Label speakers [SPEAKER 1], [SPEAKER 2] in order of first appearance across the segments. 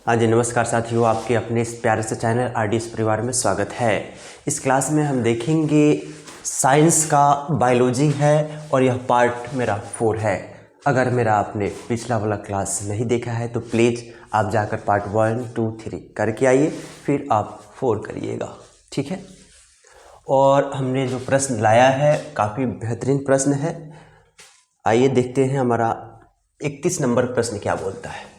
[SPEAKER 1] हाँ जी, नमस्कार साथियों, आपके अपने इस प्यारे से चैनल आरडीएस परिवार में स्वागत है। इस क्लास में हम देखेंगे साइंस का बायोलॉजी है और यह पार्ट मेरा 4 है। अगर मेरा आपने पिछला वाला क्लास नहीं देखा है तो प्लीज़ आप जाकर पार्ट 1, 2, 3 करके आइए, फिर आप 4 करिएगा, ठीक है। और हमने जो प्रश्न लाया है काफ़ी बेहतरीन प्रश्न है। आइए देखते हैं हमारा 31 नंबर प्रश्न क्या बोलता है।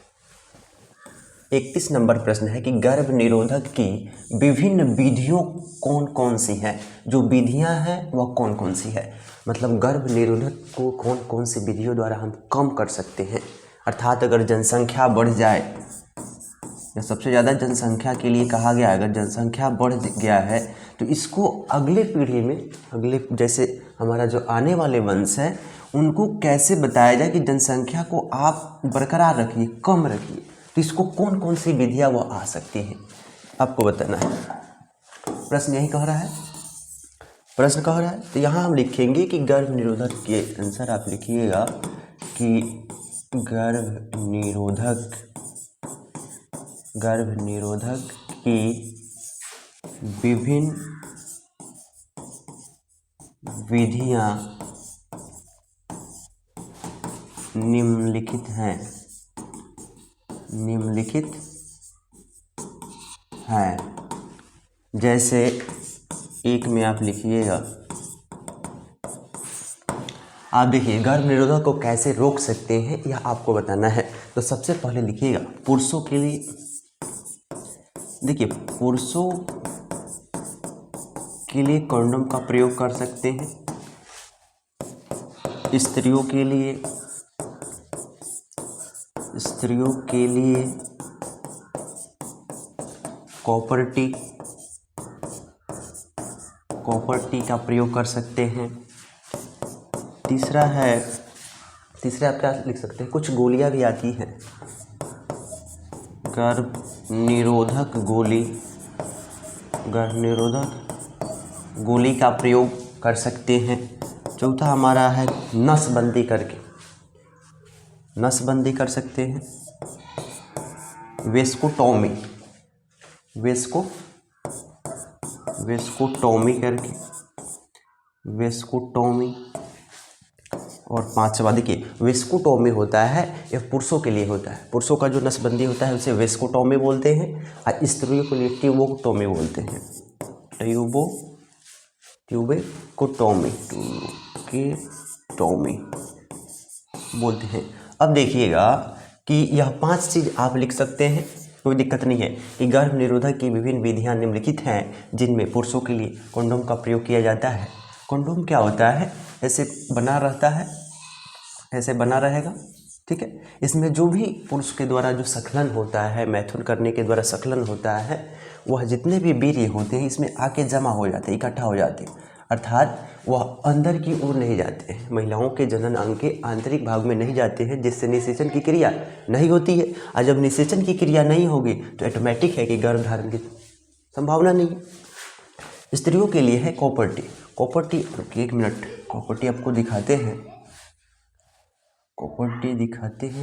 [SPEAKER 1] 31 नंबर प्रश्न है कि गर्भ निरोधक की विभिन्न विधियों कौन कौन सी हैं। जो विधियां हैं वह कौन कौन सी है, मतलब गर्भ निरोधक को कौन कौन सी विधियों द्वारा हम कम कर सकते हैं। अर्थात अगर जनसंख्या बढ़ जाए या सबसे ज़्यादा जनसंख्या के लिए कहा गया है, अगर जनसंख्या बढ़ गया है तो इसको अगले पीढ़ी में, अगले जैसे हमारा जो आने वाले वंश है उनको कैसे बताया जाए कि जनसंख्या को आप बरकरार रखिए, कम रखिए। तो इसको कौन कौन सी विधियाँ वो आ सकती हैं आपको बताना है। प्रश्न यही कह रहा है, प्रश्न कह रहा है। तो यहाँ हम लिखेंगे कि गर्भ निरोधक के आंसर आप लिखिएगा कि गर्भ निरोधक की विभिन्न विधियाँ निम्नलिखित हैं। जैसे एक में आप लिखिएगा, आप देखिए गर्भ निरोधक को कैसे रोक सकते हैं यह आपको बताना है। तो सबसे पहले लिखिएगा पुरुषों के लिए, देखिए पुरुषों के लिए कंडोम का प्रयोग कर सकते हैं। स्त्रियों के लिए कॉपर टी का प्रयोग कर सकते हैं। तीसरा आप क्या लिख सकते हैं, कुछ गोलियां भी आती हैं, गर्भ निरोधक गोली का प्रयोग कर सकते हैं। चौथा हमारा है नसबंदी कर सकते हैं। वेस्कोटोमी और पांचवा देखिए वेस्कोटोमी होता है, यह पुरुषों के लिए होता है। पुरुषों का जो नसबंदी होता है उसे वेस्कोटोमी बोलते हैं और स्त्रियों के लिए ट्यूबोटोमी बोलते हैं। ट्यूबोटोमी बोलते हैं। अब देखिएगा कि यह 5 चीज़ आप लिख सकते हैं, कोई दिक्कत नहीं है कि गर्भ निरोधक की विभिन्न विधियां निम्नलिखित हैं जिनमें पुरुषों के लिए कंडोम का प्रयोग किया जाता है। कंडोम क्या होता है, ऐसे बना रहता है, ऐसे बना रहेगा, ठीक है। इसमें जो भी पुरुष के द्वारा जो सक्लन होता है, मैथुन करने के द्वारा सक्लन होता है, वह जितने भी वीर्य होते हैं इसमें आके जमा हो जाते हैं, इकट्ठा हो जाते हैं। अर्थात वह अंदर की ओर नहीं जाते हैं, महिलाओं के जनन अंग के आंतरिक भाग में नहीं जाते हैं, जिससे निषेचन की क्रिया नहीं होती है। और जब निषेचन की क्रिया नहीं होगी तो ऑटोमेटिक है कि गर्भ धारण की संभावना नहीं है। स्त्रियों के लिए है कॉपर टी। एक मिनट, कॉपर टी आपको दिखाते हैं,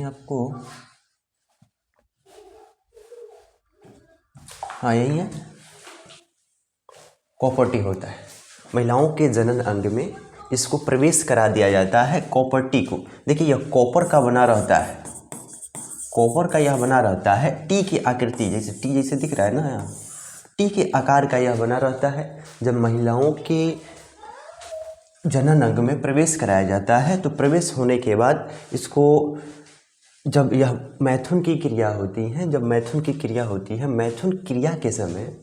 [SPEAKER 1] आपको। हाँ यही है, कॉपर टी होता है। महिलाओं के जनन अंग में इसको प्रवेश करा दिया जाता है कॉपर टी को। देखिए यह कॉपर का बना रहता है, टी की आकृति जैसे टी जैसे दिख रहा है ना, यहाँ टी के आकार का यह बना रहता है। जब महिलाओं के जनन अंग में प्रवेश कराया जाता है तो प्रवेश होने के बाद इसको, जब यह मैथुन की क्रिया होती है, मैथुन क्रिया के समय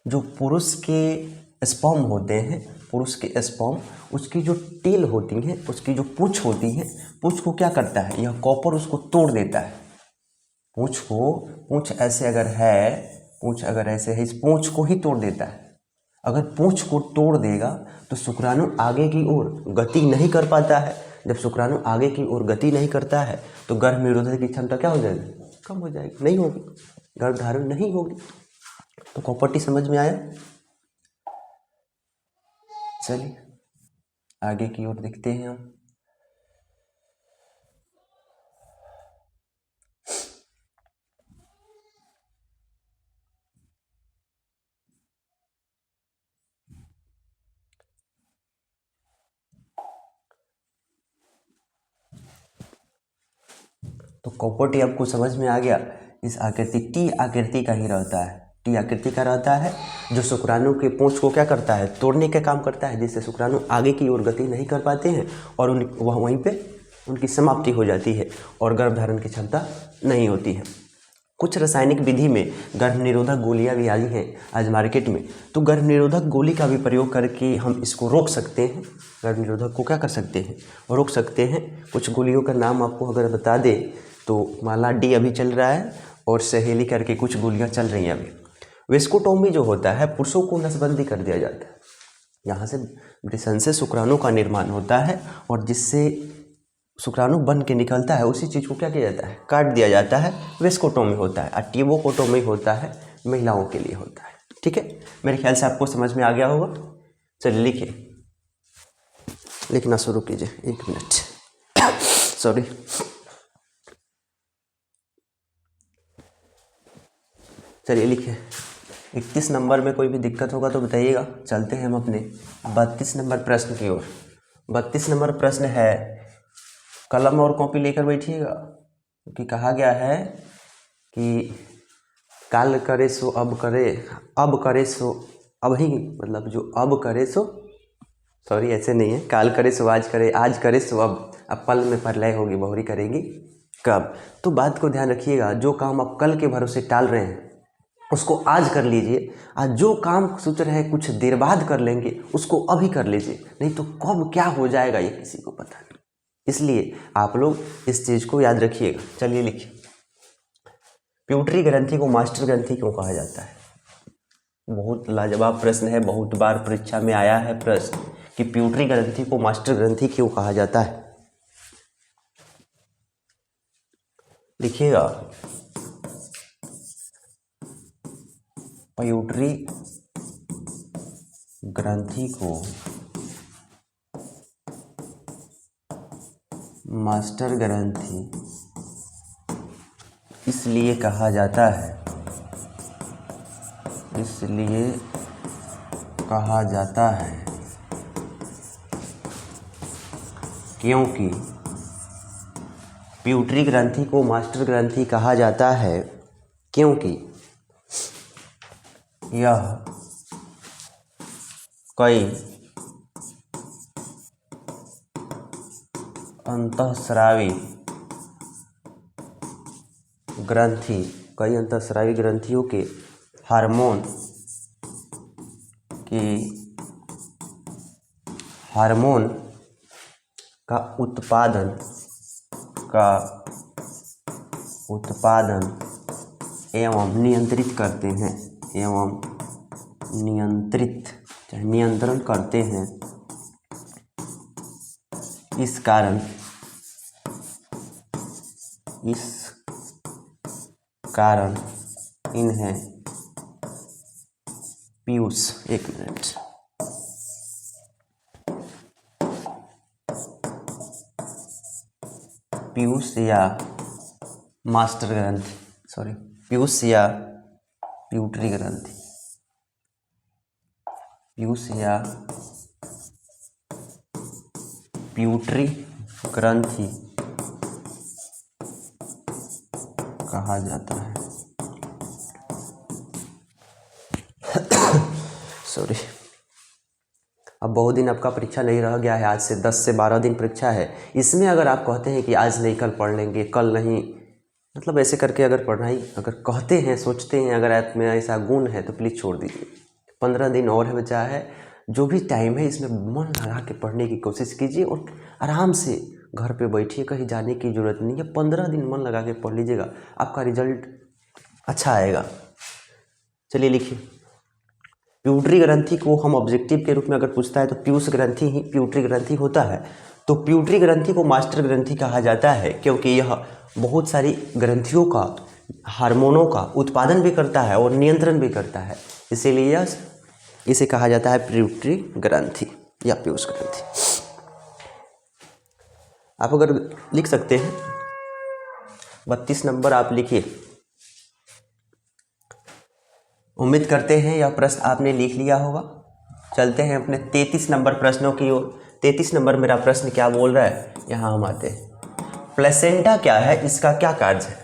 [SPEAKER 1] जो पुरुष के स्पर्म होते हैं, उसकी जो टेल होती है, उसकी जो पूंछ होती है, पूंछ को क्या करता है, यह कॉपर उसको तोड़ देता है। पूंछ ऐसे अगर ऐसे है, इस पूंछ को ही तोड़ देता है। अगर पूंछ को तोड़ देगा तो शुक्राणु आगे की ओर गति नहीं कर पाता है। जब शुक्राणु आगे की ओर गति नहीं करता है तो गर्भ निरोधक की क्षमता क्या हो जाएगी, कम हो जाएगी, नहीं होगी, गर्भ धारण नहीं होगी। तो कॉपर टी समझ में आया। चलिए आगे की ओर देखते हैं हम। तो कॉपर आपको समझ में आ गया। इस आकृति टी आकृति का ही रहता है, टी आकृति का रहता है, जो शुक्राणु के पूंछ को क्या करता है, तोड़ने का काम करता है, जिससे शुक्राणु आगे की ओर गति नहीं कर पाते हैं और वह वहीं पे उनकी समाप्ति हो जाती है और गर्भधारण की क्षमता नहीं होती है। कुछ रासायनिक विधि में गर्भ निरोधक गोलियां भी आई हैं आज मार्केट में, तो गर्भ निरोधक गोली का भी प्रयोग करके हम इसको रोक सकते हैं। गर्भ निरोधक को क्या कर सकते हैं, रोक सकते हैं। कुछ गोलियों का नाम आपको अगर बता दे तो माला डी अभी चल रहा है और सहेली करके कुछ गोलियां चल रही हैं अभी। वेस्कोटोमी जो होता है, पुरुषों को नसबंदी कर दिया जाता है। यहाँ से वृषण से शुक्राणु का निर्माण होता है और जिससे शुक्राणु बन के निकलता है उसी चीज़ को क्या किया जाता है, काट दिया जाता है। वेस्कोटोमी होता है। और ट्यूबोकोटोमी होता है, महिलाओं के लिए होता है। ठीक है, मेरे ख्याल से आपको समझ में आ गया होगा। चलिए लिखिए, लिखना शुरू कीजिए। 1 मिनट सॉरी। चलिए लिखिए। 31 नंबर में कोई भी दिक्कत होगा तो बताइएगा। चलते हैं हम अपने 32 नंबर प्रश्न की ओर। 32 नंबर प्रश्न है, कलम और कॉपी लेकर बैठिएगा, क्योंकि कहा गया है कि काल करे सो अब करे, अब करे सो अब ही, मतलब जो अब करे सो, सॉरी ऐसे नहीं है, काल करे सो आज करे सो अब पल में प्रलय होगी बहुरी करेगी कब। तो बात को ध्यान रखिएगा, जो काम आप कल के भरोसे टाल रहे हैं उसको आज कर लीजिए। आज जो काम सोच रहे हैं कुछ देर बाद कर लेंगे उसको अभी कर लीजिए, नहीं तो कब क्या हो जाएगा ये किसी को पता नहीं। इसलिए आप लोग इस चीज़ को याद रखिएगा। चलिए लिखिए, प्यूटरी ग्रंथि को मास्टर ग्रंथि क्यों कहा जाता है? बहुत लाजवाब प्रश्न है, बहुत बार परीक्षा में आया है प्रश्न कि प्यूटरी ग्रंथि को मास्टर ग्रंथि क्यों कहा जाता है। लिखिएगा, प्यूटरी ग्रंथि को मास्टर ग्रंथि इसलिए कहा जाता है, इसलिए कहा जाता है क्योंकि प्यूटरी ग्रंथि को मास्टर ग्रंथि कहा जाता है क्योंकि यह कई अंतःस्रावी ग्रंथियों के हार्मोन का उत्पादन एवं नियंत्रित करते हैं, नियंत्रण करते हैं। इस कारण इन्हें पीयूष, 1 मिनट, पीयूष या मास्टर ग्रंथि, सॉरी पीयूष या प्यूटरी ग्रंथि, पीयूष या प्यूटरी ग्रंथि कहा जाता है। सॉरी, अब बहुत दिन आपका परीक्षा नहीं रह गया है, आज से 10 से 12 दिन परीक्षा है। इसमें अगर आप कहते हैं कि आज नहीं कल पढ़ लेंगे, कल नहीं, मतलब ऐसे करके अगर पढ़ाई अगर कहते हैं, सोचते हैं, अगर आप में ऐसा गुण है तो प्लीज़ छोड़ दीजिए। 15 दिन और है बचा है, जो भी टाइम है इसमें मन लगा के पढ़ने की कोशिश कीजिए और आराम से घर पे बैठिए, कहीं जाने की ज़रूरत नहीं है। 15 दिन मन लगा के पढ़ लीजिएगा, आपका रिजल्ट अच्छा आएगा। चलिए लिखिए, प्यूटरी ग्रंथि को हम ऑब्जेक्टिव के रूप में अगर पूछता है तो पीयूष ग्रंथि ही प्यूटरी ग्रंथि होता है। तो प्यूटरी ग्रंथि को मास्टर ग्रंथि कहा जाता है क्योंकि यह बहुत सारी ग्रंथियों का, हार्मोनों का उत्पादन भी करता है और नियंत्रण भी करता है, इसीलिए इसे कहा जाता है प्यूटरी ग्रंथि या पीयूष ग्रंथि। आप अगर लिख सकते हैं 32 नंबर आप लिखिए। उम्मीद करते हैं यह प्रश्न आपने लिख लिया होगा। चलते हैं अपने 33 नंबर प्रश्नों की ओर। 33 नंबर मेरा प्रश्न क्या बोल रहा है, यहाँ हम आते हैं। प्लेसेंटा क्या है, इसका क्या कार्य है?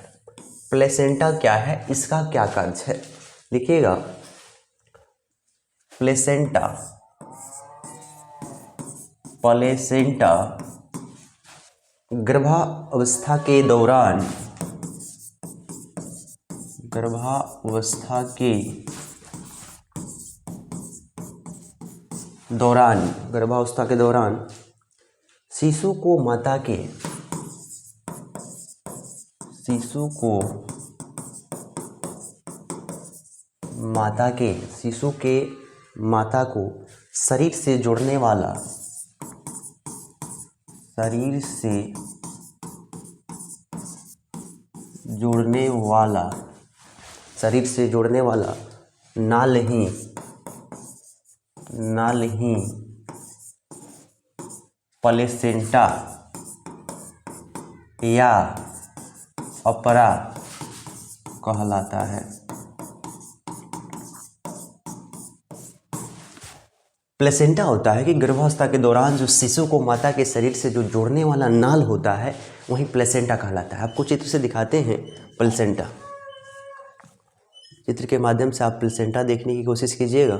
[SPEAKER 1] प्लेसेंटा क्या है, इसका क्या कार्य है? लिखिएगा, प्लेसेंटा, प्लेसेंटा गर्भावस्था के दौरान, गर्भावस्था के दौरान, गर्भावस्था के दौरान शिशु को माता के, शिशु को माता के, शिशु के माता को शरीर से जोड़ने वाला, शरीर से जोड़ने वाला, शरीर से जोड़ने वाला नाल ही, नाल ही प्लेसेंटा या अपरा कहलाता है। प्लेसेंटा होता है कि गर्भावस्था के दौरान जो शिशु को माता के शरीर से जो जोड़ने वाला नाल होता है वही प्लेसेंटा कहलाता है। आपको चित्र से दिखाते हैं प्लेसेंटा, चित्र के माध्यम से आप प्लेसेंटा देखने की कोशिश कीजिएगा।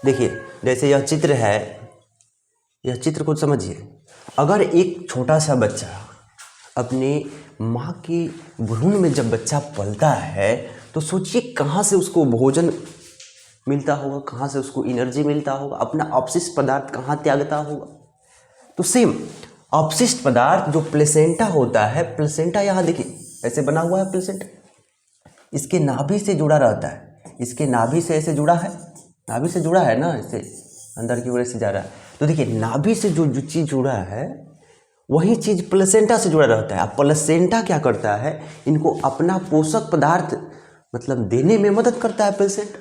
[SPEAKER 1] देखिए, जैसे यह चित्र है, यह चित्र को समझिए। अगर एक छोटा सा बच्चा अपने माँ की भ्रूण में जब बच्चा पलता है तो सोचिए कहाँ से उसको भोजन मिलता होगा, कहाँ से उसको एनर्जी मिलता होगा, अपना अपशिष्ट पदार्थ कहाँ त्यागता होगा। तो सेम अपशिष्ट पदार्थ जो प्लेसेंटा होता है, प्लेसेंटा यहाँ देखिए ऐसे बना हुआ है, प्लेसेंटा इसके नाभि से जुड़ा रहता है, इसके नाभि से ऐसे जुड़ा है, नाभि से जुड़ा है ना, ऐसे अंदर की ओर से जा रहा है। तो देखिए नाभि से जो जो चीज़ जुड़ा है वही चीज़ प्लेसेंटा से जुड़ा रहता है। अब प्लेसेंटा क्या करता है, इनको अपना पोषक पदार्थ मतलब देने में मदद करता है प्लेसेंटा।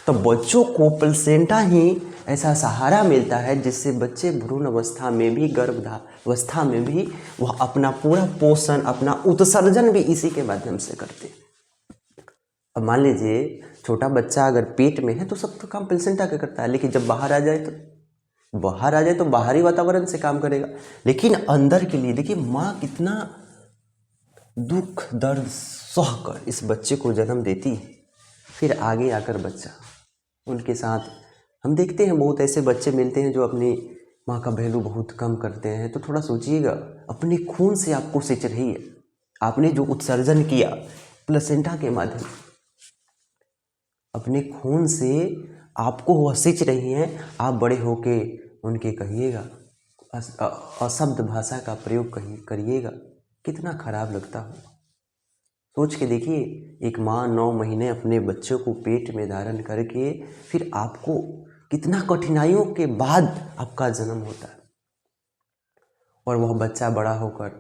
[SPEAKER 1] तो बच्चों को प्लेसेंटा ही ऐसा सहारा मिलता है जिससे बच्चे भ्रूण अवस्था में भी, गर्भावस्था में भी वह अपना पूरा पोषण, अपना उत्सर्जन भी इसी के माध्यम से करते हैं। अब मान लीजिए छोटा बच्चा अगर पेट में है तो सब तो काम प्लेसेंटा का करता है, लेकिन जब बाहर आ जाए तो बाहरी वातावरण से काम करेगा। लेकिन अंदर के लिए देखिए माँ कितना दुख दर्द सहकर इस बच्चे को जन्म देती है, फिर आगे आकर बच्चा उनके साथ, हम देखते हैं बहुत ऐसे बच्चे मिलते हैं जो अपनी माँ का वैल्यू बहुत कम करते हैं। तो थोड़ा सोचिएगा, अपने खून से आपको सिंच रही है, आपने जो उत्सर्जन किया प्लेसेंटा के माध्यम, अपने खून से आपको वह सिंच रही हैं। आप बड़े होके उनके कहिएगा, अशब्द भाषा का प्रयोग करिएगा, कितना खराब लगता होगा। सोच के देखिए, एक माँ 9 महीने अपने बच्चों को पेट में धारण करके फिर आपको कितना कठिनाइयों के बाद आपका जन्म होता है, और वह बच्चा बड़ा होकर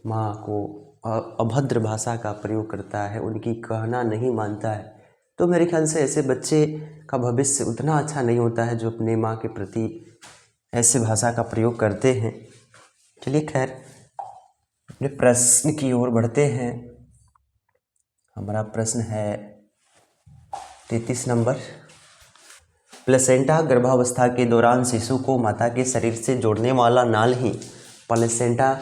[SPEAKER 1] माँ को अभद्र भाषा का प्रयोग करता है, उनकी कहना नहीं मानता है। तो मेरे ख्याल से ऐसे बच्चे का भविष्य उतना अच्छा नहीं होता है जो अपने माँ के प्रति ऐसे भाषा का प्रयोग करते हैं। चलिए खैर, अपने प्रश्न की ओर बढ़ते हैं। हमारा प्रश्न है 33 नंबर। प्लेसेंटा गर्भावस्था के दौरान शिशु को माता के शरीर से जोड़ने वाला नाल ही प्लेसेंटा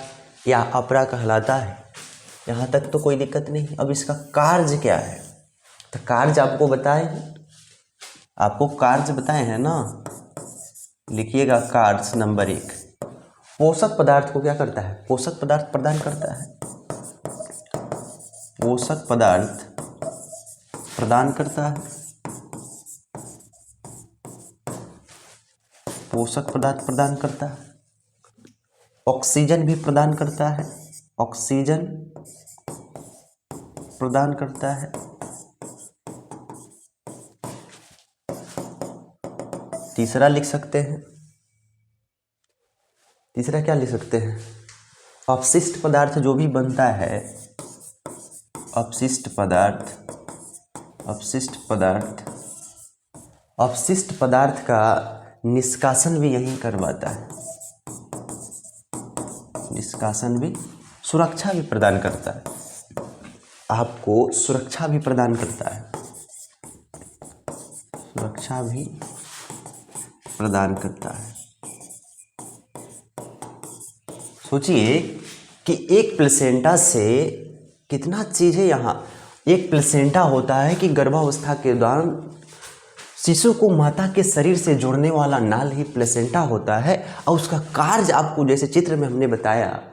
[SPEAKER 1] या अपरा कहलाता है। यहाँ तक तो कोई दिक्कत नहीं। अब इसका कार्य क्या है, तो कार्य आपको बताए, आपको कार्य बताए हैं ना, लिखिएगा कार्य नंबर 1, पोषक पदार्थ को क्या करता है, पोषक पदार्थ प्रदान करता है, पोषक पदार्थ प्रदान करता है, पोषक पदार्थ प्रदान करता है, ऑक्सीजन भी प्रदान करता है, ऑक्सीजन प्रदान करता है, तीसरा लिख सकते हैं, तीसरा क्या लिख सकते हैं, अपशिष्ट पदार्थ जो भी बनता है, अपशिष्ट पदार्थ, अपशिष्ट पदार्थ, अपशिष्ट पदार्थ का निष्कासन भी यही करवाता है, निष्कासन भी, सुरक्षा भी प्रदान करता है, आपको सुरक्षा भी प्रदान करता है, सुरक्षा भी प्रदान करता है। सोचिए कि एक प्लेसेंटा से कितना चीज़ है यहाँ। एक प्लेसेंटा होता है कि गर्भावस्था के दौरान शिशु को माता के शरीर से जोड़ने वाला नाल ही प्लेसेंटा होता है, और उसका कार्य आपको जैसे चित्र में हमने बताया,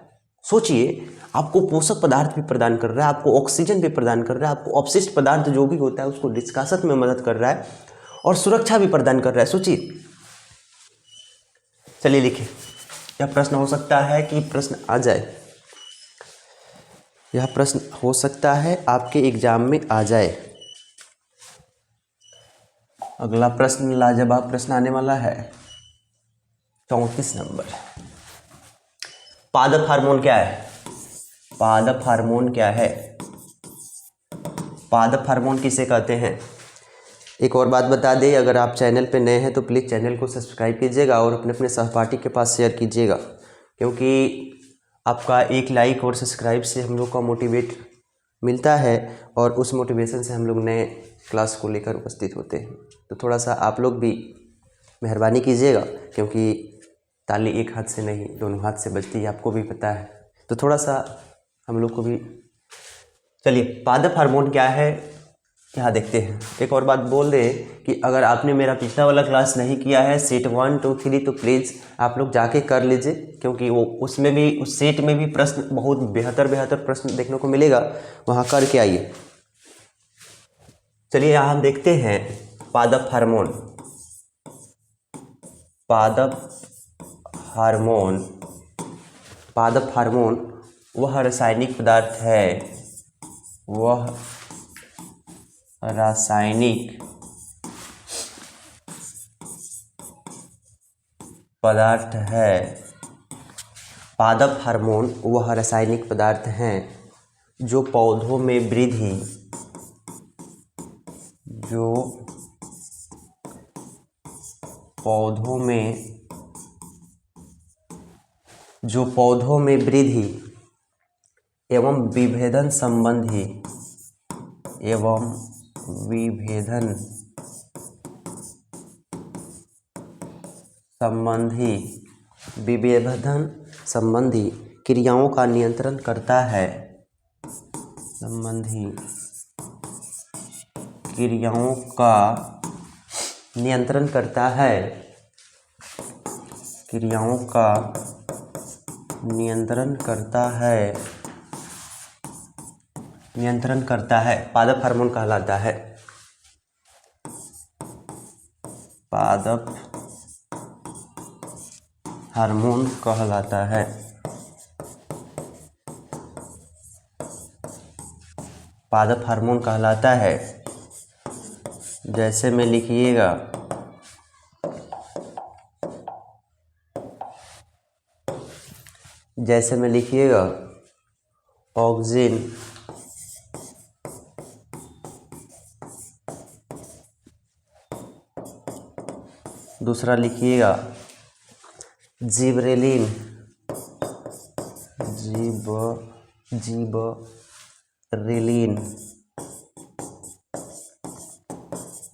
[SPEAKER 1] सोचिए आपको पोषक पदार्थ भी प्रदान कर रहा है, आपको ऑक्सीजन भी प्रदान कर रहा है, आपको अपशिष्ट पदार्थ जो भी होता है उसको निष्कासन में मदद कर रहा है और सुरक्षा भी प्रदान कर रहा है। सोचिए, चलिए लिखिए। यह प्रश्न हो सकता है कि प्रश्न आ जाए, यह प्रश्न हो सकता है आपके एग्जाम में आ जाए। अगला प्रश्न लाजवाब प्रश्न आने वाला है 34 नंबर। पादप हार्मोन क्या है? पादप हार्मोन क्या है? पादप हार्मोन किसे कहते हैं? एक और बात बता दें, अगर आप चैनल पे नए हैं तो प्लीज़ चैनल को सब्सक्राइब कीजिएगा और अपने अपने सहपाठी के पास शेयर कीजिएगा, क्योंकि आपका एक लाइक और सब्सक्राइब से हम लोग का मोटिवेट मिलता है और उस मोटिवेशन से हम लोग नए क्लास को लेकर उपस्थित होते हैं। तो थोड़ा सा आप लोग भी मेहरबानी कीजिएगा, क्योंकि ताली एक हाथ से नहीं दोनों हाथ से बजती है, आपको भी पता है। तो थोड़ा सा हम लोग को भी, चलिए पादप हार्मोन क्या है यहाँ देखते हैं। एक और बात बोल दे कि अगर आपने मेरा पिछला वाला क्लास नहीं किया है सेट 1, 2, 3, तो प्लीज़ आप लोग जाके कर लीजिए, क्योंकि वो उसमें भी, उस सेट में भी प्रश्न बहुत बेहतर प्रश्न देखने को मिलेगा, वहाँ करके आइए। चलिए यहाँ हम देखते हैं पादप हार्मोन। पादप हार्मोन, पादप हार्मोन वह रासायनिक पदार्थ है, वह रासायनिक पदार्थ है। पादप हार्मोन वह रासायनिक पदार्थ हैं जो पौधों में वृद्धि, जो पौधों में वृद्धि एवं विभेदन संबंधी विभेदन संबंधी क्रियाओं का नियंत्रण करता है, क्रियाओं का नियंत्रण करता है, क्रियाओं का नियंत्रण करता है, पादप हार्मोन कहलाता है। पादप हार्मोन कहलाता है। पादप हार्मोन कहलाता है। जैसे में लिखिएगा, ऑक्सीजन, दूसरा लिखिएगा जिबरेलिन, जिबरेलिन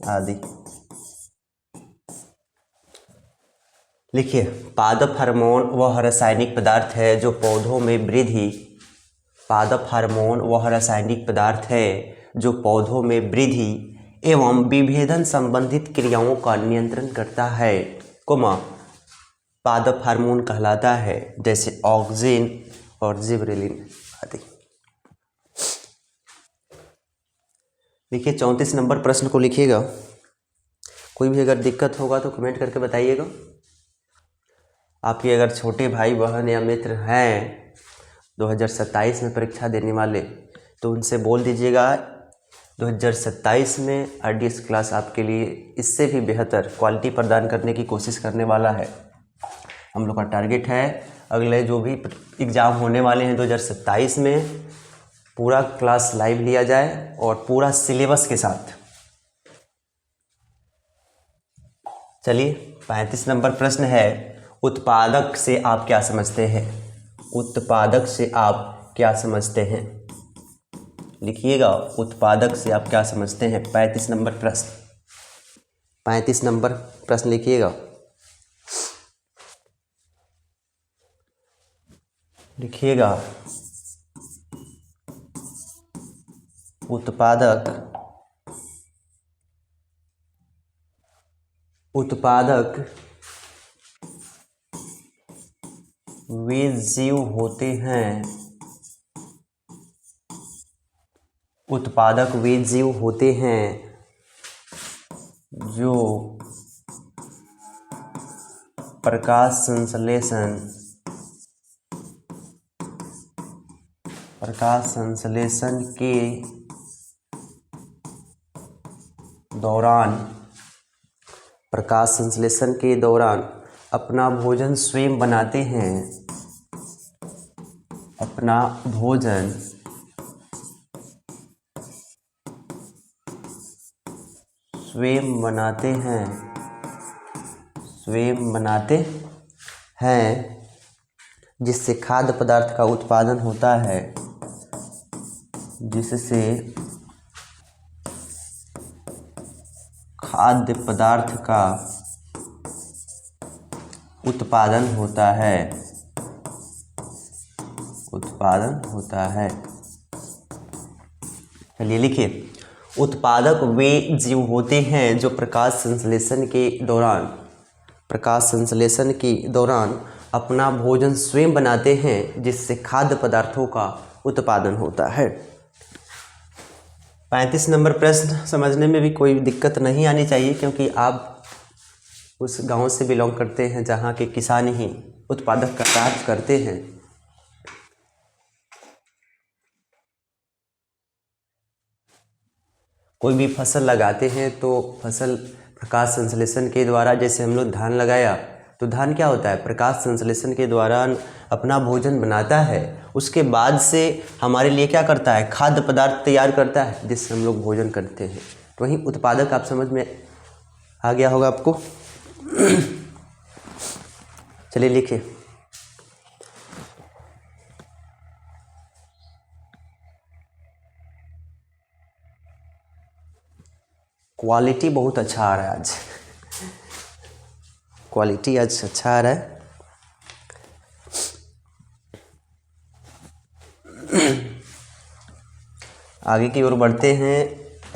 [SPEAKER 1] आदि। लिखिए, पादप हार्मोन वह रासायनिक पदार्थ है जो पौधों में वृद्धि, पादप हार्मोन वह रासायनिक पदार्थ है जो पौधों में वृद्धि एवं विभेदन संबंधित क्रियाओं का नियंत्रण करता है, पादप हार्मोन कहलाता है, जैसे ऑक्सीजन और जिबरेलिन आदि। देखिए 34 नंबर प्रश्न को लिखिएगा। कोई भी अगर दिक्कत होगा तो कमेंट करके बताइएगा। आपके अगर छोटे भाई बहन या मित्र हैं 2027 में परीक्षा देने वाले, तो उनसे बोल दीजिएगा 2027 में RDS क्लास आपके लिए इससे भी बेहतर क्वालिटी प्रदान करने की कोशिश करने वाला है। हम लोग का टारगेट है अगले जो भी एग्ज़ाम होने वाले हैं 2027 में पूरा क्लास लाइव लिया जाए और पूरा सिलेबस के साथ। चलिए 35 नंबर प्रश्न है, उत्पादक से आप क्या समझते हैं? उत्पादक से आप क्या समझते हैं? लिखिएगा, उत्पादक से आप क्या समझते हैं? 35 नंबर प्रश्न, 35 नंबर प्रश्न लिखिएगा। लिखिएगा उत्पादक वे जीव होते हैं, उत्पादक वे जीव होते हैं जो प्रकाश संश्लेषण के दौरान अपना भोजन स्वयं बनाते हैं, स्वयं बनाते हैं जिससे खाद्य पदार्थ का उत्पादन होता है, जिससे खाद्य पदार्थ का उत्पादन होता है। चलिए लिखिए, उत्पादक वे जीव होते हैं जो प्रकाश संश्लेषण के दौरान अपना भोजन स्वयं बनाते हैं जिससे खाद्य पदार्थों का उत्पादन होता है। 35 नंबर प्रश्न समझने में भी कोई दिक्कत नहीं आनी चाहिए, क्योंकि आप उस गांव से बिलोंग करते हैं जहां के किसान ही उत्पादक का कार्य करते हैं। कोई भी फसल लगाते हैं तो फसल प्रकाश संश्लेषण के द्वारा, जैसे हम लोग धान लगाया तो धान क्या होता है, प्रकाश संश्लेषण के दौरान अपना भोजन बनाता है, उसके बाद से हमारे लिए क्या करता है, खाद्य पदार्थ तैयार करता है जिससे हम लोग भोजन करते हैं। तो वही उत्पादक आप समझ में आ गया होगा आपको। चलिए लिखिए, क्वालिटी बहुत अच्छा आ रहा है आज, क्वालिटी आज अच्छा आ रहा है। आगे की ओर बढ़ते हैं।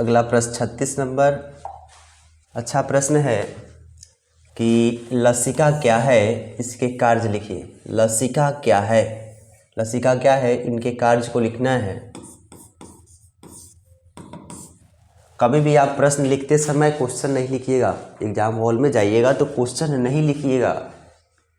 [SPEAKER 1] अगला प्रश्न 36 नंबर। अच्छा प्रश्न है कि लसिका क्या है, इसके कार्य लिखिए। लसिका क्या है, इनके कार्य को लिखना है। कभी भी आप प्रश्न लिखते समय क्वेश्चन नहीं लिखिएगा, एग्जाम हॉल में जाइएगा तो क्वेश्चन नहीं लिखिएगा,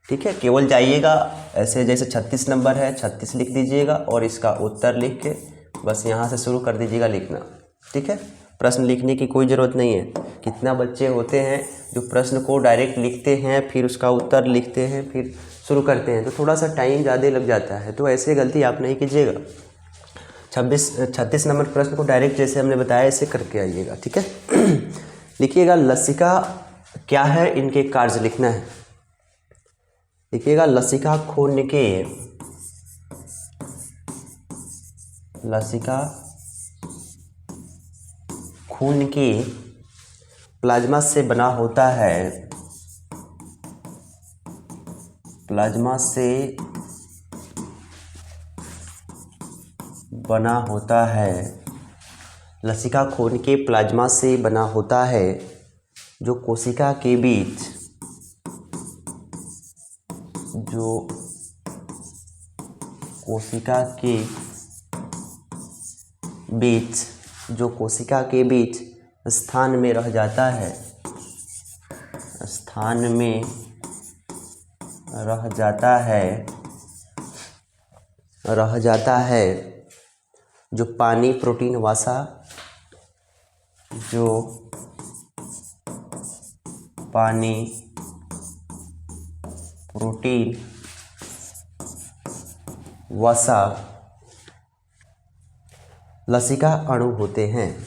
[SPEAKER 1] ठीक है। केवल जाइएगा ऐसे, जैसे 36 नंबर है 36 लिख दीजिएगा और इसका उत्तर लिख के बस यहाँ से शुरू कर दीजिएगा लिखना, ठीक है। प्रश्न लिखने की कोई ज़रूरत नहीं है। कितना बच्चे होते हैं जो प्रश्न को डायरेक्ट लिखते हैं, फिर उसका उत्तर लिखते हैं, फिर शुरू करते हैं, तो थोड़ा सा टाइम ज़्यादा लग जाता है। तो ऐसे गलती आप नहीं कीजिएगा। 36 नंबर प्रश्न को डायरेक्ट जैसे हमने बताया ऐसे करके आइएगा, ठीक है। लिखिएगा लसिका क्या है, इनके कार्य लिखना है। लिखिएगा लसिका खून के प्लाज्मा से बना होता है, प्लाज्मा से बना होता है। लसिका खून के प्लाज्मा से बना होता है जो कोशिका के बीच स्थान में रह जाता है, रह जाता है जो पानी, प्रोटीन, वसा, लसिका अणु होते हैं।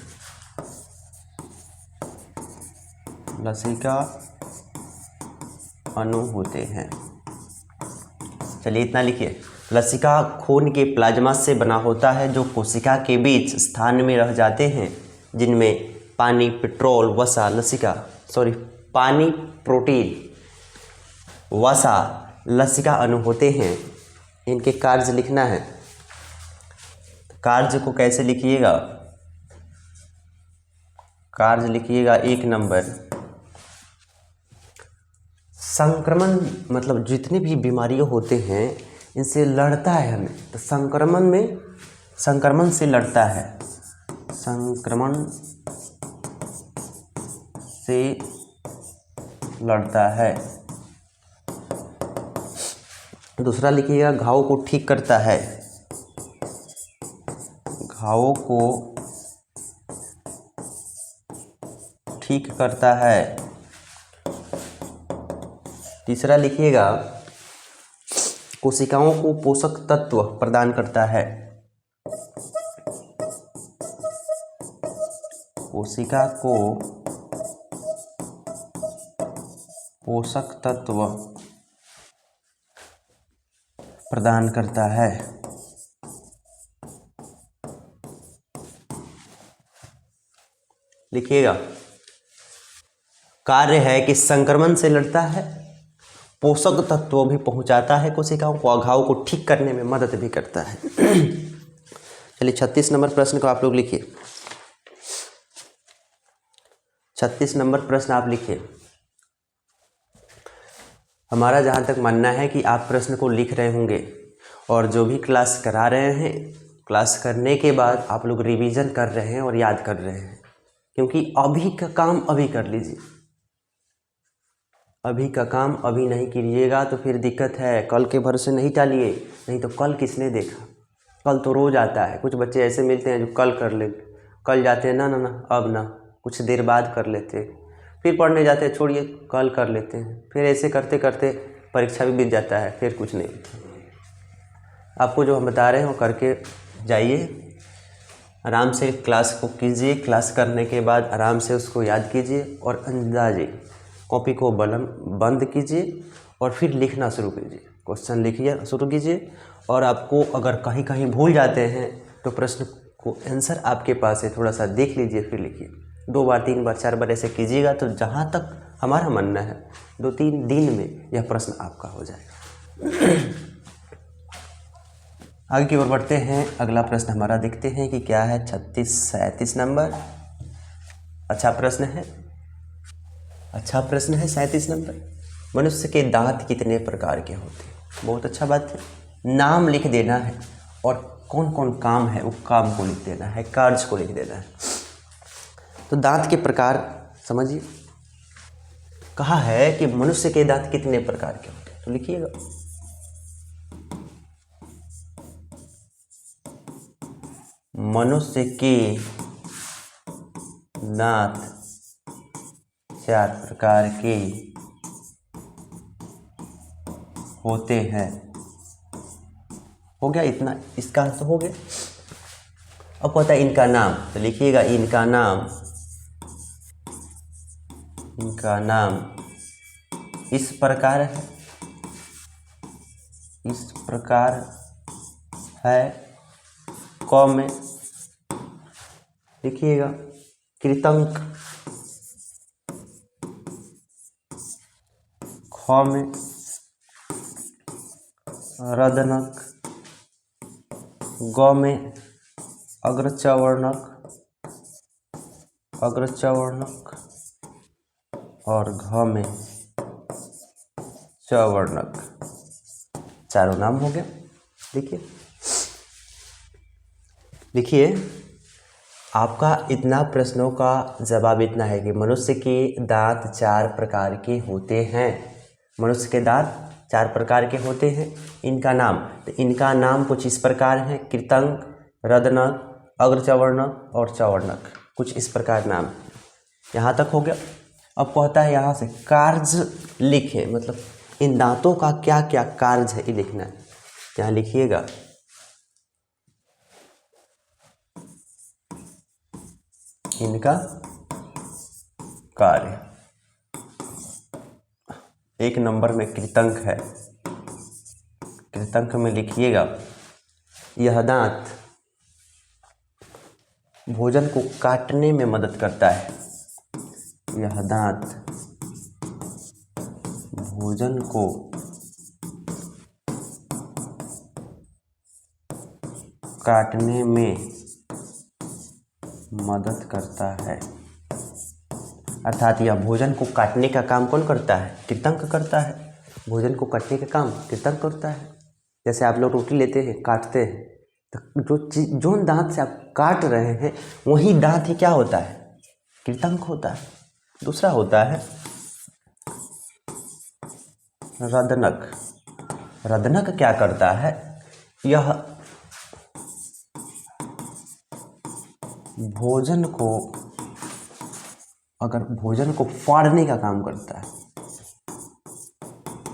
[SPEAKER 1] चलिए इतना लिखिए। लसिका खून के प्लाज्मा से बना होता है जो कोशिका के बीच स्थान में रह जाते हैं, जिनमें पानी, पेट्रोल, वसा, पानी, प्रोटीन, वसा, लसिका अणु होते हैं। इनके कार्य लिखना है। कार्य को कैसे लिखिएगा? कार्य लिखिएगा 1 नंबर, संक्रमण मतलब जितनी भी बीमारियां होते हैं इनसे लड़ता है हमें, तो संक्रमण से लड़ता है, संक्रमण से लड़ता है। दूसरा लिखिएगा घाव को ठीक करता है, घावों को ठीक करता है। तीसरा लिखिएगा कोशिकाओं को पोषक तत्व प्रदान करता है, कोशिका को पोषक तत्व प्रदान करता है। लिखिएगा कार्य है कि संक्रमण से लड़ता है, पोषक तत्व भी पहुंचाता है कोशिकाओं को, घाव को ठीक करने में मदद भी करता है। चलिए 36 नंबर प्रश्न को आप लोग लिखिए। 36 नंबर प्रश्न आप लिखिए। हमारा जहाँ तक मानना है कि आप प्रश्न को लिख रहे होंगे और जो भी क्लास करा रहे हैं, क्लास करने के बाद आप लोग रिवीजन कर रहे हैं और याद कर रहे हैं, क्योंकि अभी का काम अभी कर लीजिए। अभी का काम अभी नहीं कीजिएगा तो फिर दिक्कत है, कल के भरोसे नहीं टालिए, नहीं तो कल किसने देखा। कल तो रोज़ आता है, कुछ बच्चे ऐसे मिलते हैं जो कल कर ले, कल जाते हैं ना ना ना अब ना, कुछ देर बाद कर लेते हैं, फिर पढ़ने जाते हैं, छोड़िए कल कर लेते हैं, फिर ऐसे करते करते परीक्षा भी बीत जाता है, फिर कुछ नहीं। आपको जो हम बता रहे हैं वो करके जाइए, आराम से क्लास को कीजिए, क्लास करने के बाद आराम से उसको याद कीजिए और अंदाजे कॉपी को बंद कीजिए और फिर लिखना शुरू कीजिए, क्वेश्चन लिखिए शुरू कीजिए। और आपको अगर कहीं कहीं भूल जाते हैं तो प्रश्न को आंसर आपके पास है, थोड़ा सा देख लीजिए फिर लिखिए। 2 बार 3 बार 4 बार ऐसे कीजिएगा तो जहाँ तक हमारा मानना है 2-3 दिन में यह प्रश्न आपका हो जाएगा। आगे की ओर बढ़ते हैं। अगला प्रश्न हमारा देखते हैं कि क्या है। 37 नंबर अच्छा प्रश्न है 37 नंबर। मनुष्य के दांत कितने प्रकार के होते हैं? बहुत अच्छा बात है, नाम लिख देना है और कौन कौन काम है वो काम को लिख देना है, कार्य को लिख देना है। तो दांत के प्रकार समझिए, कहा है कि मनुष्य के दांत कितने प्रकार के होते हैं, तो लिखिएगा। मनुष्य के दांत 4 प्रकार के होते हैं। हो गया इतना, इसका तो हो गया। अब पता है इनका नाम, तो लिखिएगा इनका नाम इस प्रकार है, इस प्रकार है। क में लिखिएगा कृतंक, ख में रदनक, ग में अग्रचवर्णक और घ में चवर्णक। चारों नाम हो गया। देखिए आपका इतना प्रश्नों का जवाब इतना है कि मनुष्य के दांत 4 प्रकार के होते हैं। मनुष्य के दांत 4 प्रकार के होते हैं। इनका नाम, तो इनका नाम कुछ इस प्रकार है, कृतंक, रदनक, अग्रचवर्णक और चवर्णक, कुछ इस प्रकार नाम। यहाँ तक हो गया। अब कहता है यहाँ से कार्य लिखे, मतलब इन दांतों का क्या क्या कार्य है ये लिखना है। यहाँ लिखिएगा इनका कार्य। 1 नंबर में कृतंक है, कृतंक में लिखिएगा यह दांत भोजन को काटने में मदद करता है। यह दांत भोजन को काटने में मदद करता है। अर्थात यह भोजन को काटने का काम कौन करता है? तीर्थंक करता है। भोजन को काटने का काम तीर्थंक करता है। जैसे आप लोग रोटी लेते हैं, काटते हैं, तो जो दांत से आप काट रहे हैं वही दांत ही क्या होता है? कृतंक होता है। दूसरा होता है रदनक। रदनक क्या करता है? यह भोजन को फाड़ने का काम करता है।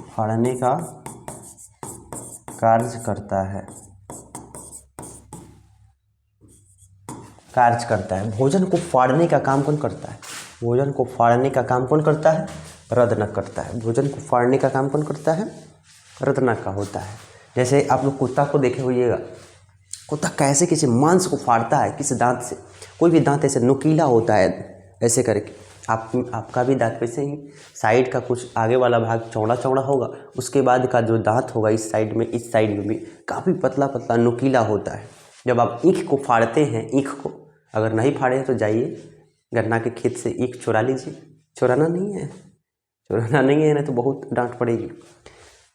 [SPEAKER 1] फाड़ने का कार्य करता है। भोजन को फाड़ने का काम कौन करता है? भोजन को फाड़ने का काम कौन करता है? रदनक करता है। भोजन को फाड़ने का काम कौन करता है? रदनक का होता है। जैसे आप लोग कुत्ता को देखे होइएगा, कुत्ता कैसे किसी मांस को फाड़ता है, किसी दांत से। कोई भी दांत ऐसे नुकीला होता है, ऐसे करके। आपका भी दांत वैसे ही साइड का कुछ आगे वाला भाग चौड़ा चौड़ा होगा, उसके बाद का जो दांत होगा इस साइड में, इस साइड में भी काफ़ी पतला पतला नुकीला होता है। जब आप ईख को फाड़ते हैं, ईख को अगर नहीं फाड़े हैं तो जाइए गन्ना के खेत से ईख चुरा लीजिए। चुराना नहीं है ना तो बहुत डांट पड़ेगी।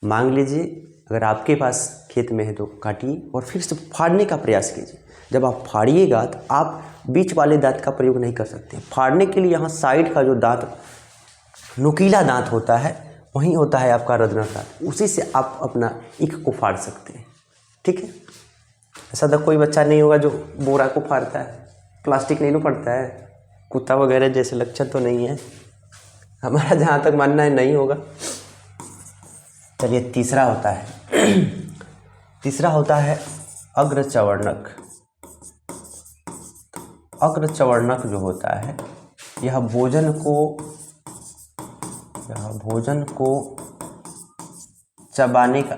[SPEAKER 1] मांग लीजिए, अगर आपके पास खेत में है तो काटिए और फिर से फाड़ने का प्रयास कीजिए। जब आप फाड़िएगा तो आप बीच वाले दांत का प्रयोग नहीं कर सकते। फाड़ने के लिए यहाँ साइड का जो दांत, नुकीला दांत होता है, वही होता है आपका रदनक दांत। उसी से आप अपना ईख को फाड़ सकते हैं। ठीक है। ऐसा तो कोई बच्चा नहीं होगा जो बोरा को फाड़ता है, प्लास्टिक नहीं फाड़ता है। कुत्ता वगैरह जैसे लक्षण तो नहीं है, हमारा जहाँ तक मानना है नहीं होगा। चलिए तीसरा होता है अग्रचवर्णक। अग्रचवर्णक जो होता है यह भोजन को चबाने का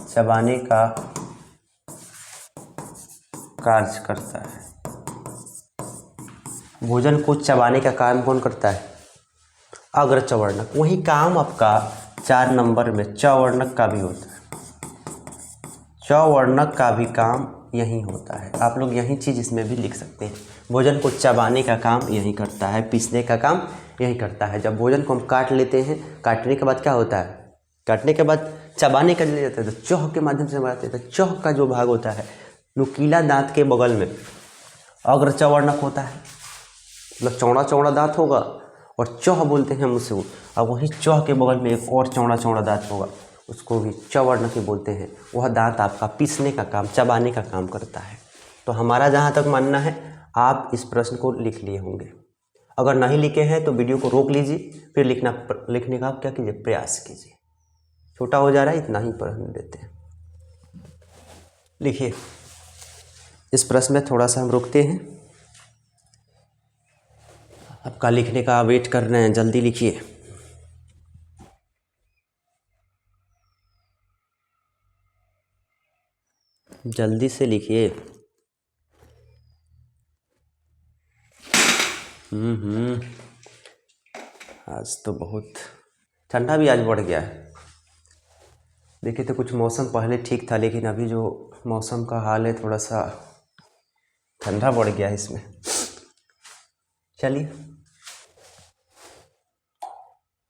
[SPEAKER 1] चबाने का कार्य करता है। भोजन को चबाने का काम कौन करता है? अग्रचवर्णक। वही काम आपका 4 नंबर में चवर्णक का भी होता है। चवर्णक का भी काम यही होता है। आप लोग यही चीज़ इसमें भी लिख सकते हैं। भोजन को चबाने का काम यही करता है, पीसने का काम यही करता है। जब भोजन को हम काट लेते हैं, काटने के बाद क्या होता है? काटने के बाद चबाने का ले जाता है तो चौह के माध्यम से चबाते हैं। तो चौह का जो भाग होता है, नुकीला दांत के बगल में अग्रचवर्णक होता है। मतलब चौड़ा चौड़ा दांत होगा और चौह बोलते हैं हम उसे। और वही चौह के बगल में एक और चौड़ा चौड़ा दांत होगा, उसको भी चवर्णक ही बोलते हैं। वह दांत आपका पीसने का काम, चबाने का काम करता है। तो हमारा जहाँ तक मानना है, आप इस प्रश्न को लिख लिए होंगे। अगर नहीं लिखे हैं तो वीडियो को रोक लीजिए, फिर लिखने का आप क्या कीजिए? प्रयास कीजिए। छोटा हो जा रहा है, इतना ही प्रश्न देते हैं। लिखिए। इस प्रश्न में थोड़ा सा हम रुकते हैं। आपका लिखने का वेट कर रहे हैं, जल्दी लिखिए। जल्दी से लिखिए। आज तो बहुत ठंडा भी आज बढ़ गया है। देखिए तो कुछ मौसम पहले ठीक था, लेकिन अभी जो मौसम का हाल है थोड़ा सा ठंडा बढ़ गया है इसमें। चलिए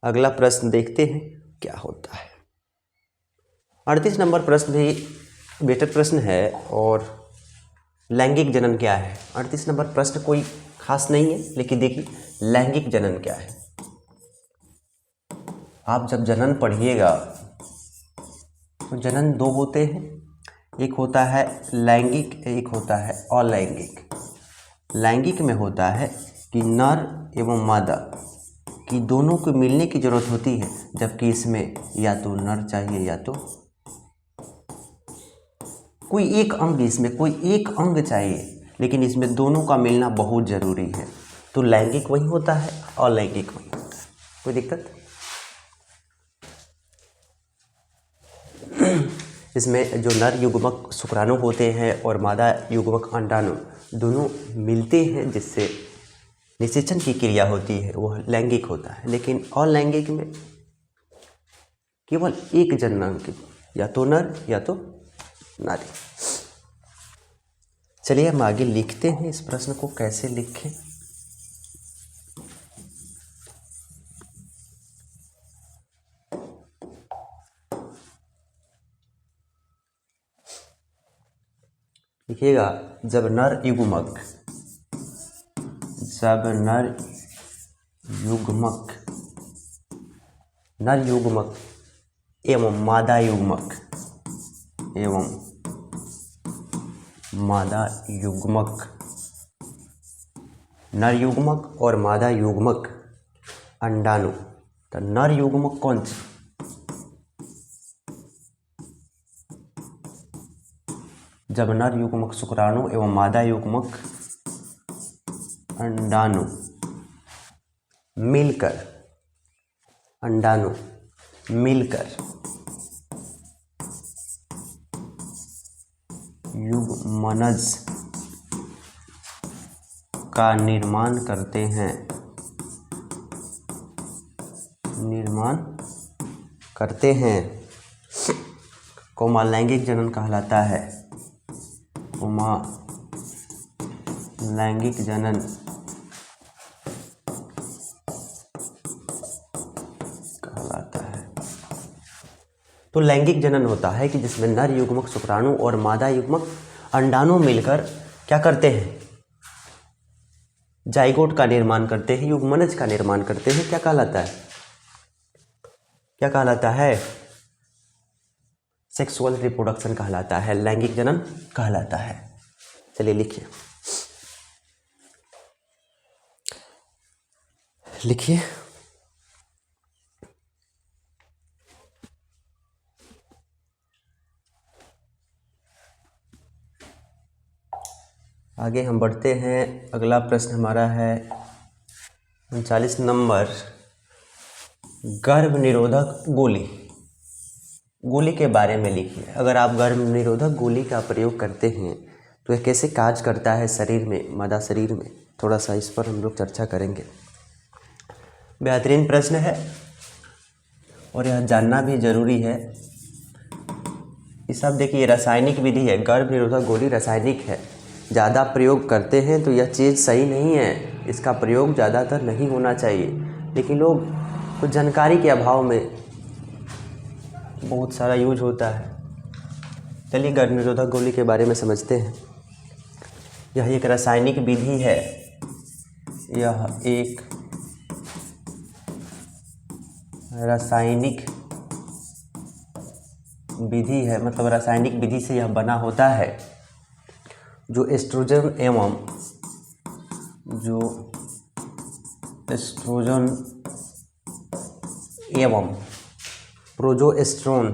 [SPEAKER 1] अगला प्रश्न देखते हैं क्या होता है। 38 नंबर प्रश्न भी बेटर प्रश्न है। और लैंगिक जनन क्या है? 38 नंबर प्रश्न कोई खास नहीं है, लेकिन देखिए लैंगिक जनन क्या है। आप जब जनन पढ़िएगा तो जनन 2 होते हैं, एक होता है लैंगिक, एक होता है अलैंगिक। लैंगिक में होता है कि नर एवं मादा की दोनों को मिलने की जरूरत होती है, जबकि इसमें या तो नर चाहिए या तो कोई एक अंग चाहिए, लेकिन इसमें दोनों का मिलना बहुत ज़रूरी है। तो लैंगिक वही होता है, अलैंगिक वही होता है। कोई दिक्कत? इसमें जो नर युग्मक शुक्राणु होते हैं और मादा युग्मक अंडाणु दोनों मिलते हैं, जिससे निषेचन की क्रिया होती है, वह लैंगिक होता है। लेकिन अलैंगिक में केवल एक जननांग या तो नर या तो नारी। चलिए हम आगे लिखते हैं इस प्रश्न को, कैसे लिखें। लिखिएगा, जब नर युग्मक एवं मादा युग्मक नर युग्मक और मादा युग्मक अंडाणु, तो नर युग्मक कौन सी? जब नर युग्मक शुक्राणु एवं मादा युग्मक अंडाणु मिलकर युग्मनज का निर्माण करते हैं कोमा लैंगिक जनन कहलाता है। कोमा लैंगिक जनन कहलाता है। तो लैंगिक जनन होता है कि जिसमें नर युग्मक शुक्राणु और मादा युग्मक अंडाणु मिलकर क्या करते हैं? जाइगोट का निर्माण करते हैं, युग्मनज का निर्माण करते हैं। क्या कहलाता है? सेक्सुअल रिप्रोडक्शन कहलाता है, लैंगिक जनन कहलाता है। चलिए लिखिए। आगे हम बढ़ते हैं। अगला प्रश्न हमारा है 39 नंबर, गर्भ निरोधक गोली के बारे में लिखिए। अगर आप गर्भ निरोधक गोली का प्रयोग करते हैं तो यह कैसे कार्य करता है शरीर में, मादा शरीर में, थोड़ा सा इस पर हम लोग चर्चा करेंगे। बेहतरीन प्रश्न है और यह जानना भी जरूरी है। ये सब देखिए रासायनिक विधि है, गर्भ निरोधक गोली रासायनिक है। ज़्यादा प्रयोग करते हैं तो यह चीज़ सही नहीं है, इसका प्रयोग ज़्यादातर नहीं होना चाहिए, लेकिन लोग कुछ जानकारी के अभाव में बहुत सारा यूज होता है। चलिए गर्भ निरोधक गोली के बारे में समझते हैं। यह एक रासायनिक विधि है, यह एक रासायनिक विधि है, मतलब रासायनिक विधि से यह बना होता है, जो एस्ट्रोजन एवं प्रोजेस्टेरोन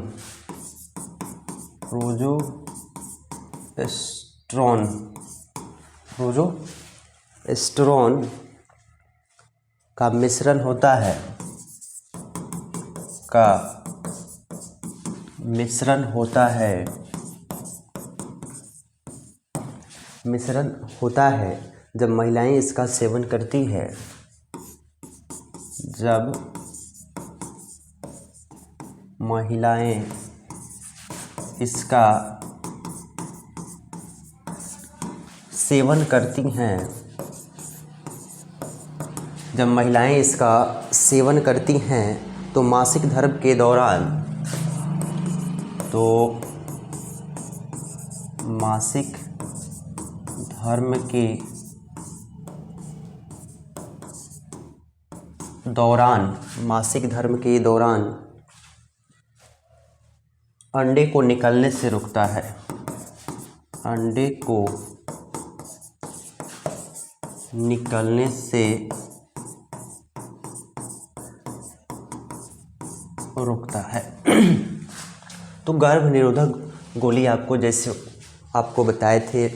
[SPEAKER 1] का मिश्रण होता है, मिश्रण होता है जब महिलाएं इसका सेवन करती है। जब महिलाएं इसका सेवन करती हैं तो मासिक धर्म के दौरान अंडे को निकलने से रोकता है। तो गर्भ निरोधक गोली आपको, जैसे आपको बताए थे,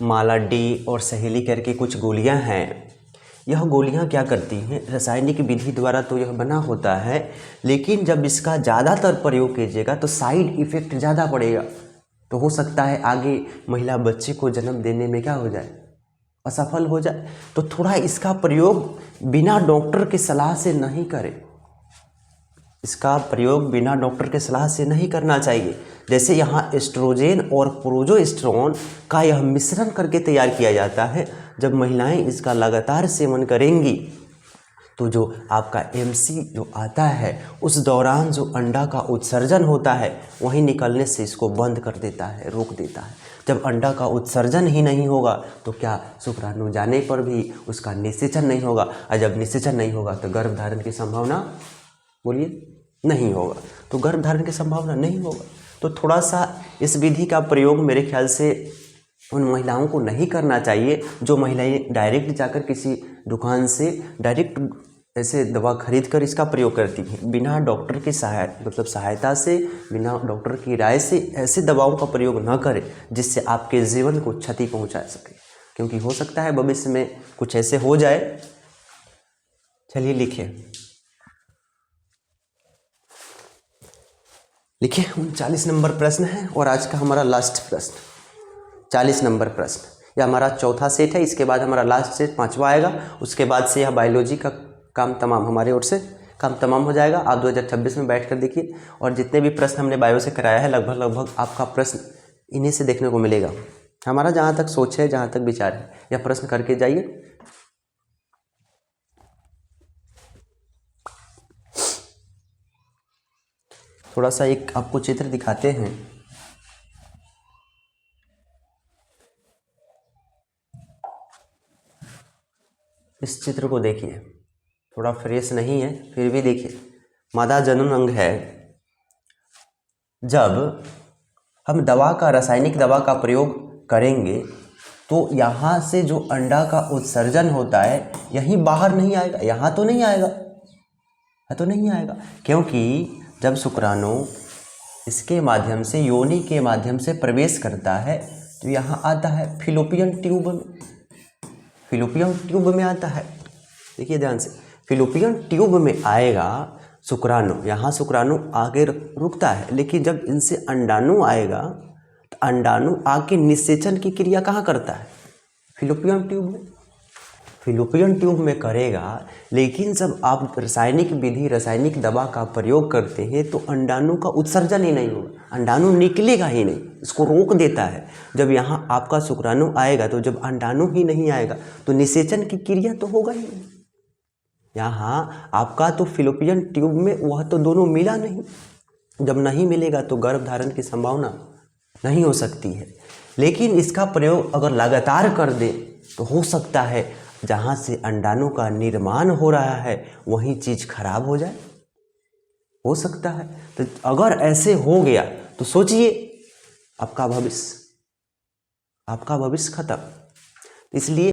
[SPEAKER 1] माला डी और सहेली करके कुछ गोलियां हैं। यह गोलियां क्या करती हैं? रासायनिक विधि द्वारा तो यह बना होता है, लेकिन जब इसका ज़्यादातर प्रयोग कीजिएगा तो साइड इफ़ेक्ट ज़्यादा पड़ेगा, तो हो सकता है आगे महिला बच्चे को जन्म देने में क्या हो जाए, असफल हो जाए। तो थोड़ा इसका प्रयोग बिना डॉक्टर की सलाह से नहीं करें। इसका प्रयोग बिना डॉक्टर के सलाह से नहीं करना चाहिए। जैसे यहाँ एस्ट्रोजेन और प्रोजेस्टेरोन का यह मिश्रण करके तैयार किया जाता है। जब महिलाएं इसका लगातार सेवन करेंगी तो जो आपका MC जो आता है उस दौरान जो अंडा का उत्सर्जन होता है वहीं निकलने से इसको बंद कर देता है, रोक देता है। जब अंडा का उत्सर्जन ही नहीं होगा तो क्या शुक्राणु जाने पर भी उसका निषेचन नहीं होगा, और जब निषेचन नहीं होगा तो गर्भधारण की संभावना, बोलिए, नहीं होगा। तो गर्भधारण की संभावना नहीं होगा। तो थोड़ा सा इस विधि का प्रयोग मेरे ख्याल से उन महिलाओं को नहीं करना चाहिए जो महिलाएं डायरेक्ट जाकर किसी दुकान से डायरेक्ट ऐसे दवा खरीद कर इसका प्रयोग करती हैं, बिना डॉक्टर की सहायता से, बिना डॉक्टर की राय से ऐसे दवाओं का प्रयोग न करें जिससे आपके जीवन को क्षति पहुंचा सके, क्योंकि हो सकता है भविष्य में कुछ ऐसे हो जाए। चलिए लिखिए 39 नंबर प्रश्न है और आज का हमारा लास्ट प्रश्न 40 नंबर प्रश्न। यह हमारा चौथा सेट है, इसके बाद हमारा लास्ट सेट 5वां आएगा। उसके बाद से यह बायोलॉजी का काम तमाम, हमारे ओर से काम तमाम हो जाएगा। आप 2026 में बैठ कर देखिए और जितने भी प्रश्न हमने बायो से कराया है लगभग आपका प्रश्न इन्हीं से देखने को मिलेगा। हमारा जहाँ तक सोच है, जहाँ तक विचार है, यह प्रश्न करके जाइए। थोड़ा सा एक आपको चित्र दिखाते हैं। इस चित्र को देखिए, थोड़ा फ्रेश नहीं है फिर भी देखिए। मादा जनन अंग है। जब हम रासायनिक दवा का प्रयोग करेंगे तो यहाँ से जो अंडा का उत्सर्जन होता है यहीं बाहर नहीं आएगा, यहाँ तो नहीं आएगा, क्योंकि जब शुक्राणु इसके माध्यम से, योनि के माध्यम से प्रवेश करता है तो यहाँ आता है फिलोपियन ट्यूब में आता है। देखिए ध्यान से, फिलोपियन ट्यूब में आएगा शुक्राणु, यहाँ शुक्राणु आगे रुकता है, लेकिन जब इनसे अंडाणु आएगा तो अंडाणु आके निषेचन की क्रिया कहाँ करता है? फिलोपियन ट्यूब में करेगा। लेकिन जब आप रासायनिक दवा का प्रयोग करते हैं तो अंडाणु का उत्सर्जन ही नहीं होगा, अंडाणु निकलेगा ही नहीं, इसको रोक देता है। जब यहाँ आपका शुक्राणु आएगा तो जब अंडाणु ही नहीं आएगा तो निषेचन की क्रिया तो होगा ही नहीं। यहाँ आपका तो फिलोपियन ट्यूब में वह तो दोनों मिला नहीं, जब नहीं मिलेगा तो गर्भधारण की संभावना नहीं हो सकती है। लेकिन इसका प्रयोग अगर लगातार कर दे तो हो सकता है जहाँ से अंडाणु का निर्माण हो रहा है वही चीज़ खराब हो जाए, हो सकता है। तो अगर ऐसे हो गया तो सोचिए आपका भविष्य खत्म। इसलिए